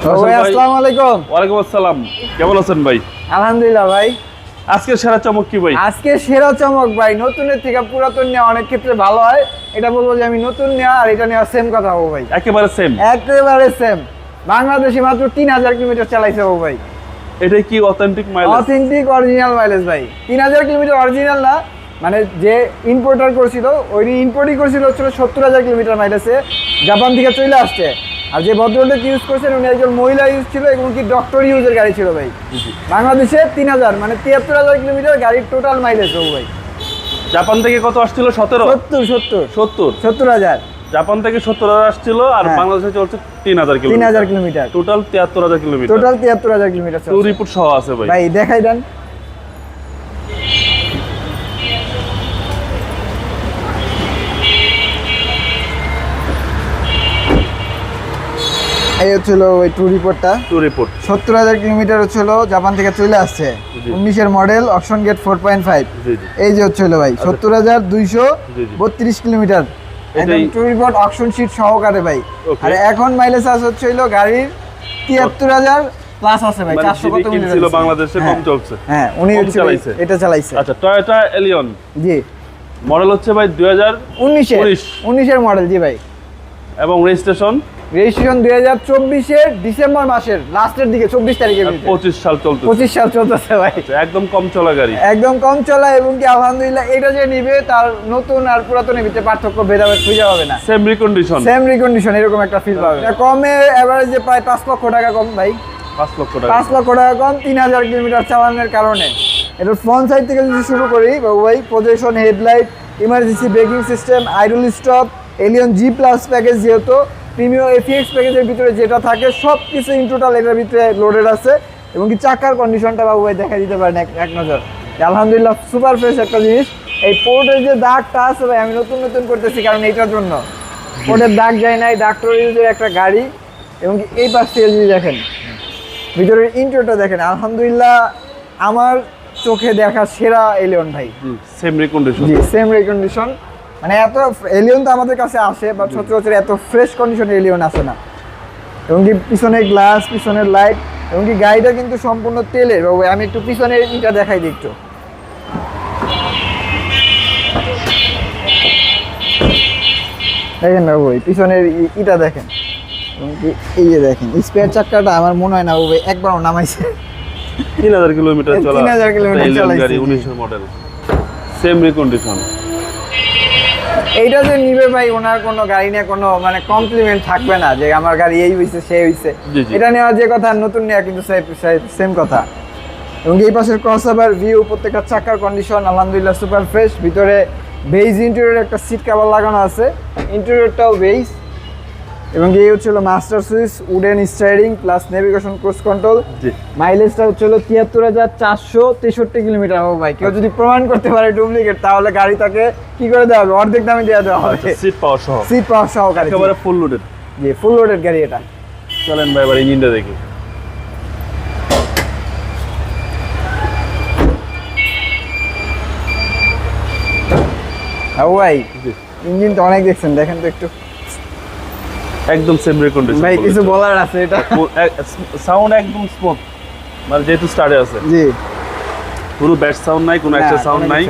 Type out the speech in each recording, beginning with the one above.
ভাই আসসালামু আলাইকুম। ওয়ালাইকুম আসসালাম। কেমন আছেন ভাই? আলহামদুলিল্লাহ ভাই। আজকে সেরা চমক কি ভাই? আজকে সেরা চমক ভাই, নতুনের থেকে পুরাতন নেওয়া অনেক ক্ষেত্রে ভালো হয়। এটা বলবো যে আমি নতুন নেওয়া আর এটা নেওয়া সেম কথা হবো ভাই। একেবারে সেম। একেবারে সেম। বাংলাদেশে মাত্র 3000 কিলোমিটার চালাইছে ও ভাই। এটা কি authentic mileage? Authentic original mileage ভাই। 3000 কিলোমিটার অরিজিনাল না, মানে যে ইম্পোর্টার করছিল ওই ইম্পোর্টই করছিল হচ্ছিল 70000 কিলোমিটার মাইলেজে, জাপান থেকে চলে আসছে। আর যে ভদ্রলোক ইউজ করছেন উনি একজন মহিলা ইউজ ছিল এবং কি ডক্টর ইউজের গাড়ি ছিল ভাই। বাংলাদেশে 3000 মানে 73000 কিলোমিটার গাড়ির টোটাল মাইলেজ ও ভাই। জাপান থেকে কত আসছিল? 70,000 জাপান থেকে 70,000 আসছিল আর বাংলাদেশে চলছে 3000 kilometre total 73000 kilometre. Total 73000 kilometre টু রিপোর্ট সহ আছে ভাই। ভাই দেখাই দেন। এই হচ্ছিল ওই টু রিপোর্টটা। টু রিপোর্ট 70,000 কিলোমিটার হচ্ছিল জাপান থেকে চলে আসছে। 19-এর মডেল, অপশন গেট 4.5। এই যে হচ্ছিল ভাই 70,232 কিলোমিটার একদম টু রিপোর্ট অপশন শীট সহকারে ভাই। আর এখন মাইলেজ আছে হচ্ছিল গাড়ির 73,000 প্লাস আছে ভাই। 400 কত মিটার ছিল বাংলাদেশে কম চলছে। হ্যাঁ উনি চালাইছে, এটা চালাইছে। আচ্ছা টয়োটা এলিয়ন জি, মডেল হচ্ছে ভাই 2019-এর মডেল জি ভাই। এবং রেজিস্ট্রেশন 2024-এর ডিসেম্বর মাসের লাস্টের দিকে 24 তারিখে। 25 সাল চলতেছে। 25 সাল চলতেছে ভাই। একদম কম চলা গাড়ি, একদম কম চলা এবং কি আলহামদুলিল্লাহ এটা যে নিবে তার নতুন আর পুরাতনের ভিতরে পার্থক্য ভেদাভেদ খুঁজে পাবে না। সেম রিকন্ডিশন এরকম একটা ফিল পাবে। কমে এভারেজে প্রায় 5 লক্ষ টাকা কম ভাই। 5 লক্ষ টাকা 5 লক্ষ টাকা কম 3000 কিলোমিটার চালানোর কারণে। এটা ফ্রন্ট সাইড থেকে যদি শুরু করি বাবু ভাই, projection headlight, emergency braking system, idle stop, Allion G plus package, যেহেতু প্রিমিয়াম এফএক্স প্যাকেজের ভিতরে যেটা থাকে সব কিছু ইন টোটাল এটার ভিতরে লোডেড আছে। এবং কি চাকার কন্ডিশনটা বাবু ভাই দেখা দিতে পারেন এক নজর। আলহামদুলিল্লাহ সুপার ফ্রেশ একটা জিনিস। এই পোর্টের যে দাগটা আছে ভাই, আমি নতুন করতেছি কারণ এইটার জন্য পোর্টের দাগ যায় নাই। ডাক্তার ইউজের একটা গাড়ি। এবং কি এই পাশ থেকে যদি দেখেন ভিতরের ইন্টেরিয়রটা দেখেন, আলহামদুলিল্লাহ আমার চোখে দেখা সেরা এলিয়ন ভাই। Same recondition. জি সেম রিকন্ডিশন। মানে এত এলিয়ন তো আমাদের কাছে আসে বা সচরাচর এত ফ্রেশ কন্ডিশনের এলিয়ন আসে না। এবং কি পিছনের গ্লাস, পিছনের লাইট এবং কি গাড়িটা কিন্তু সম্পূর্ণ তেলের। আমি একটু পিছনের ইটা দেখাই দিই একটু। দেখেন বাবু ভাই পিছনের ইটা দেখেন। এবং কি এই যে দেখেন স্পেয়ার চাকাটা আমার মনে হয় না বাবু ভাই একবারও নামাইছে। 3000 কিলোমিটার চলা 3000 কিলোমিটার চালাইছে গাড়ি, 19 এর মডেল, সেম রিকন্ডিশন। এইটা যে নিবে ভাই ওনার কোনো গাড়ি নিয়ে কোনো মানে কমপ্লিমেন্ট থাকবে না যে আমার গাড়ি এই হইছে সেই হইছে। এটা নেওয়া যে কথা, নতুন নেওয়া কিন্তু সেম কথা। এবং এই পাশের ক্রসওভার ভিউ, প্রত্যেকটা চাকার কন্ডিশন আলহামদুলিল্লাহ সুপার ফ্রেশ। ভিতরে বেজ ইন্টেরিয়র একটা সিট কভার লাগানো আছে, ইন্টেরিয়রটাও বেজ। এবং এই হচ্ছিল master switch, wooden steering plus navigation cruise control. মাইলেজটা হচ্ছিল 73,463 কিলোমিটার। ও ভাই কেউ যদি প্রমাণ করতে পারে ডুপ্লিকেট তাহলে গাড়ি তাকে কি করে দেওয়া হবে? অর্ধেক দামে দেওয়া হবে। সিট পাওয়ার সহ গাড়ি একেবারে ফুল লোডেড। জি ফুল লোডেড গাড়ি এটা। চলেন ভাই এবার ইঞ্জিনটা দেখি। ও ভাই ইঞ্জিন তো অনেক দেখছেন, দেখেন তো একটু। একদম সেম রিকন্ডিশন ভাই কিছু বলার আছে? এটা সাউন্ড একদম স্মুথ, মানে যেহেতু স্টার্টে আছে। জি পুরো ব্যাড সাউন্ড নাই, কোনো একটা সাউন্ড নাই।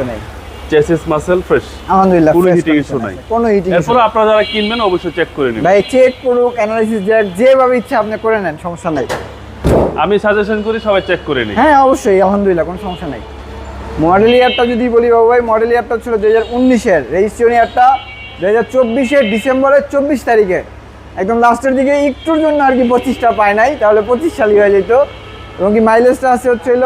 চেসিস মাসেল ফ্রেশ আলহামদুলিল্লাহ, কোনো হিটিং ইস্যু নাই, কোনো হিটিং। এরপর আপনারা যারা কিনবেন অবশ্যই চেক করে নেবেন ভাই। চেক করুক, অ্যানালাইসিস যেভাবে ইচ্ছা আপনি করে নেন, সমস্যা নাই। আমি সাজেশন করি সবাই চেক করে নিন। হ্যাঁ অবশ্যই আলহামদুলিল্লাহ কোনো সমস্যা নাই। মডেল ইয়ারটা যদি বলি বাবু ভাই, মডেল ইয়ারটা ছিল 2019-এর, রেজিস্ট্রেশন ইয়ারটা 2024-এর ডিসেম্বরের 24 তারিখে। একদম লাস্টের দিকে একটুর জন্য আর কি 25টা পায় নাই, তাহলে 25 সালই হয়ে যেত। এবং কি মাইলেজটা আছে হচ্ছিল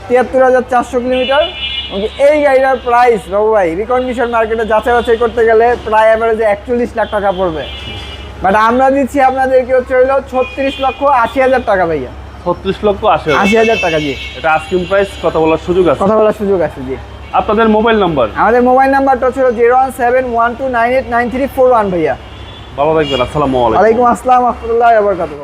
73,400 কিলোমিটার। এবং এই গাড়িটার প্রাইস বাবু ভাই রিকন্ডিশন মার্কেটে যাচাই করতে গেলে প্রায় অ্যাভারেজে 41 লাখ টাকা পড়বে। বাট আমরা দিচ্ছি আপনাদেরকে হচ্ছে 36,80,000 টাকা ভাইয়া। 36,80,000 টাকা। জি এটা আস্কিং প্রাইস, কথা বলার সুযোগ আছে। জি আপনাদের মোবাইল নাম্বার? আমাদের মোবাইল নাম্বারটা ছিল 01712989341 ভাইয়া। ভালো থাকবেন। আসসালামু আলাইকুম। ওয়ালাইকুম আসসালাম ওয়া রাহমাতুল্লাহি ওয়া বারাকাতুহু।